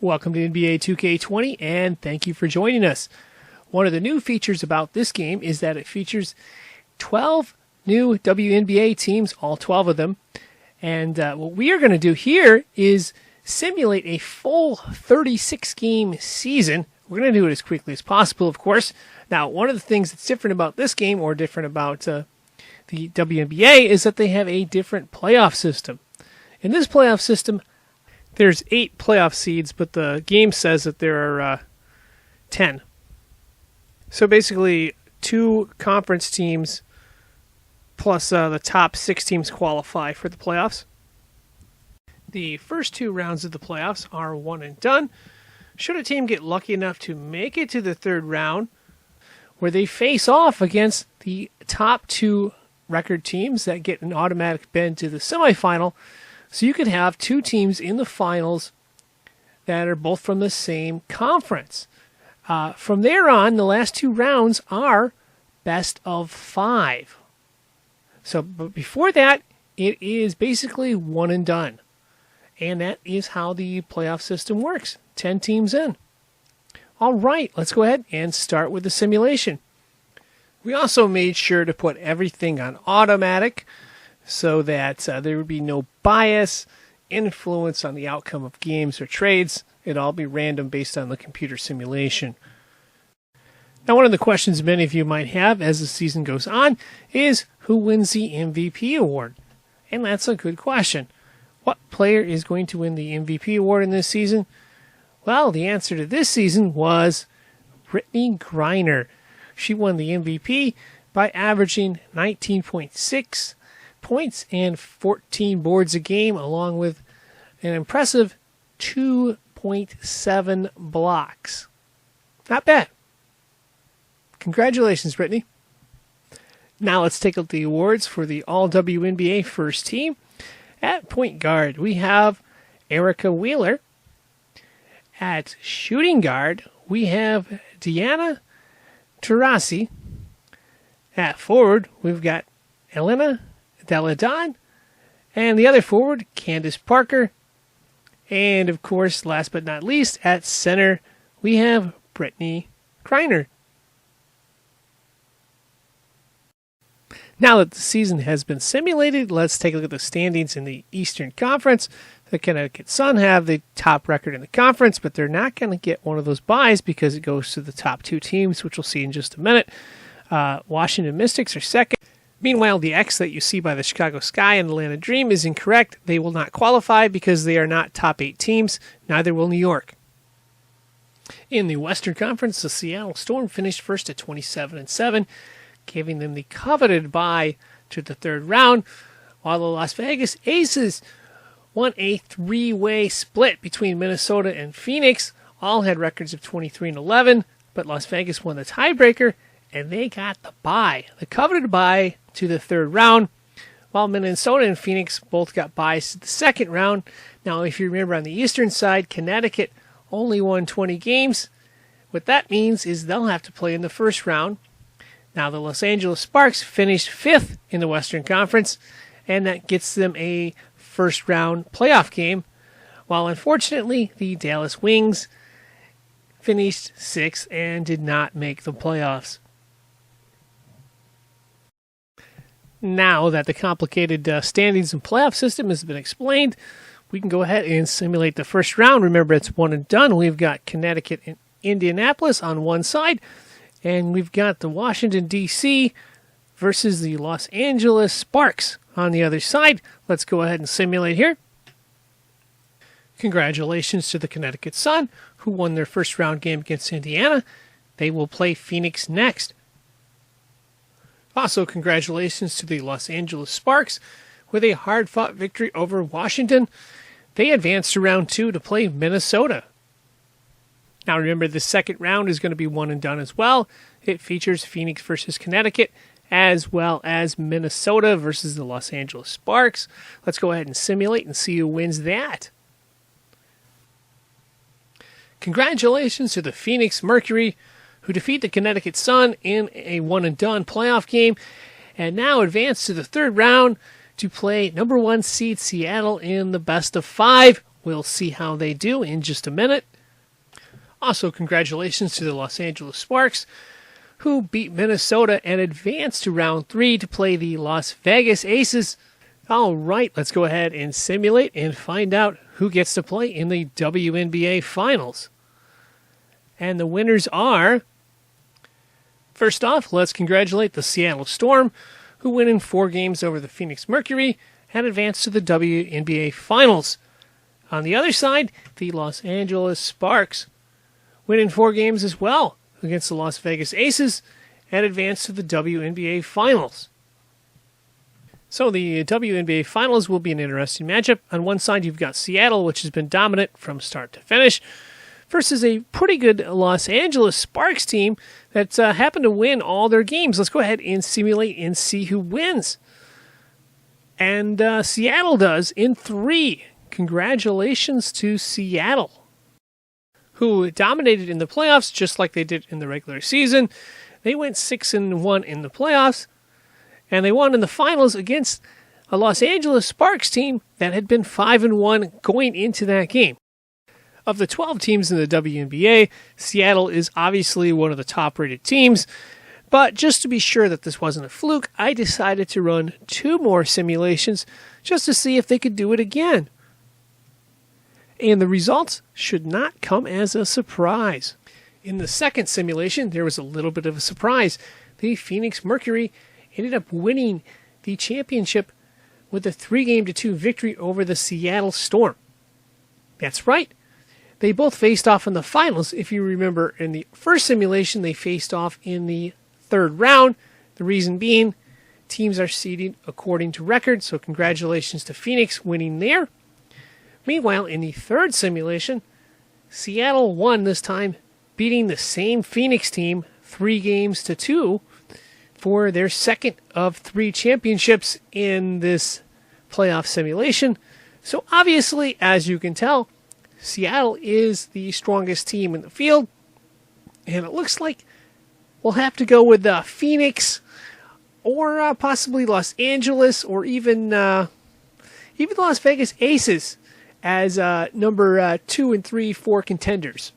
Welcome to NBA 2K20, and thank you for joining us. One of the new features about this game is that it features 12 new WNBA teams, all 12 of them. And what we are going to do here is simulate a full 36-game season. We're going to do it as quickly as possible, of course. Now, one of the things that's different about this game, or different about the WNBA, is that they have a different playoff system. In this playoff system, there's 8 playoff seeds, but the game says that there are 10. So basically, 2 conference teams plus the top 6 teams qualify for the playoffs. The first 2 rounds of the playoffs are one and done. Should a team get lucky enough to make it to the third round, where they face off against the top 2 record teams that get an automatic bid to the semifinal, so you could have 2 teams in the finals that are both from the same conference. From there on, the last 2 rounds are best of 5. But before that, it is basically one and done. And that is how the playoff system works. 10 teams in. All right, let's go ahead and start with the simulation. We also made sure to put everything on automatic so that there would be no bias, influence on the outcome of games or trades. It'd all be random based on the computer simulation. Now, one of the questions many of you might have as the season goes on is, who wins the MVP award? And that's a good question. What player is going to win the MVP award in this season? Well, the answer to this season was Brittney Griner. She won the MVP by averaging 19.6 points and 14 boards a game, along with an impressive 2.7 blocks. Not bad. Congratulations, Brittney. Now let's take a look at the awards for the All-WNBA first team. At point guard, we have Erica Wheeler. At shooting guard, we have Diana Taurasi. At forward, we've got Elena Deladon, and the other forward, Candace Parker. And of course, last but not least, at center, we have Brittney Griner. Now that the season has been simulated, let's take a look at the standings in the Eastern Conference. The Connecticut Sun have the top record in the conference, but they're not going to get one of those byes because it goes to the top 2 teams, which we'll see in just a minute. Washington Mystics are second. Meanwhile, the X that you see by the Chicago Sky and Atlanta Dream is incorrect. They will not qualify because they are not top 8 teams. Neither will New York. In the Western Conference, the Seattle Storm finished first at 27-7, giving them the coveted bye to the third round, while the Las Vegas Aces won a 3-way split between Minnesota and Phoenix. All had records of 23-11, but Las Vegas won the tiebreaker, and they got the bye, the coveted bye to the third round, while Minnesota and Phoenix both got byes to the second round. Now, if you remember on the eastern side, Connecticut only won 20 games. What that means is they'll have to play in the first round. Now, the Los Angeles Sparks finished 5th in the Western Conference, and that gets them a first-round playoff game, while unfortunately the Dallas Wings finished 6th and did not make the playoffs. Now that the complicated standings and playoff system has been explained, we can go ahead and simulate the first round. Remember, it's one and done. We've got Connecticut and Indianapolis on one side, and we've got the Washington, D.C. versus the Los Angeles Sparks on the other side. Let's go ahead and simulate here. Congratulations to the Connecticut Sun, who won their first round game against Indiana. They will play Phoenix next. Also, congratulations to the Los Angeles Sparks with a hard-fought victory over Washington. They advanced to round 2 to play Minnesota. Now remember, the second round is going to be one and done as well. It features Phoenix versus Connecticut, as well as Minnesota versus the Los Angeles Sparks. Let's go ahead and simulate and see who wins that. Congratulations to the Phoenix Mercury, who defeat the Connecticut Sun in a one-and-done playoff game, and now advance to the third round to play number 1 seed Seattle in the best of 5 We'll see how they do in just a minute. Also, congratulations to the Los Angeles Sparks, who beat Minnesota and advanced to round 3 to play the Las Vegas Aces. All right, let's go ahead and simulate and find out who gets to play in the WNBA Finals. And the winners are... First off, let's congratulate the Seattle Storm, who win in 4 games over the Phoenix Mercury and advance to the WNBA Finals. On the other side, the Los Angeles Sparks win in 4 games as well against the Las Vegas Aces and advance to the WNBA Finals. So the WNBA Finals will be an interesting matchup. On one side, you've got Seattle, which has been dominant from start to finish, versus a pretty good Los Angeles Sparks team that's happened to win all their games. Let's go ahead and simulate and see who wins. And Seattle does in 3. Congratulations to Seattle, who dominated in the playoffs just like they did in the regular season. They went 6-1 in the playoffs, and they won in the finals against a Los Angeles Sparks team that had been 5-1 going into that game. Of the 12 teams in the WNBA, Seattle is obviously one of the top-rated teams, but just to be sure that this wasn't a fluke, I decided to run 2 more simulations just to see if they could do it again. And the results should not come as a surprise. In the second simulation, there was a little bit of a surprise. The Phoenix Mercury ended up winning the championship with a 3-2 victory over the Seattle Storm. That's right. They both faced off in the finals. If you remember, in the first simulation, they faced off in the 3rd round. The reason being, teams are seeded according to record, so congratulations to Phoenix winning there. Meanwhile, in the 3rd simulation, Seattle won this time, beating the same Phoenix team 3-2 for their second of 3 championships in this playoff simulation. So obviously, as you can tell, Seattle is the strongest team in the field, and it looks like we'll have to go with Phoenix or possibly Los Angeles or even the Las Vegas Aces as number 2 and 3 for contenders.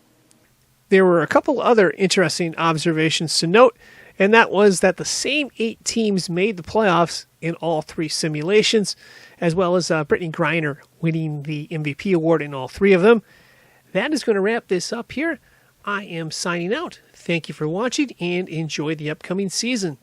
There were a couple other interesting observations to note, and that was that the same 8 teams made the playoffs in all 3 simulations, as well as Brittany Griner winning the MVP award in all 3 of them. That is going to wrap this up here. I am signing out. Thank you for watching, and enjoy the upcoming season.